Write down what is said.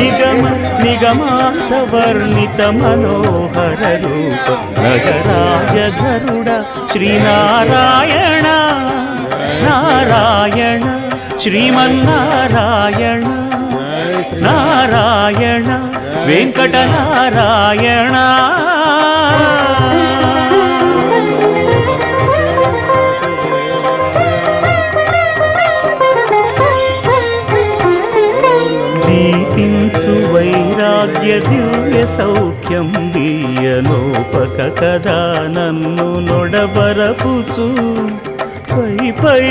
నిగమ నిగమాంత వర్ణిత మనోహర రూప నగరాజధరుడ శ్రీనారాయణ నారాయణ శ్రీమన్నారాయణ నారాయణ వెంకటనారాయణ. దీపించు వైరాగ్య దివ్య సౌఖ్యం దీయనోపక కదా నన్ను నొడబరపుచు పై పై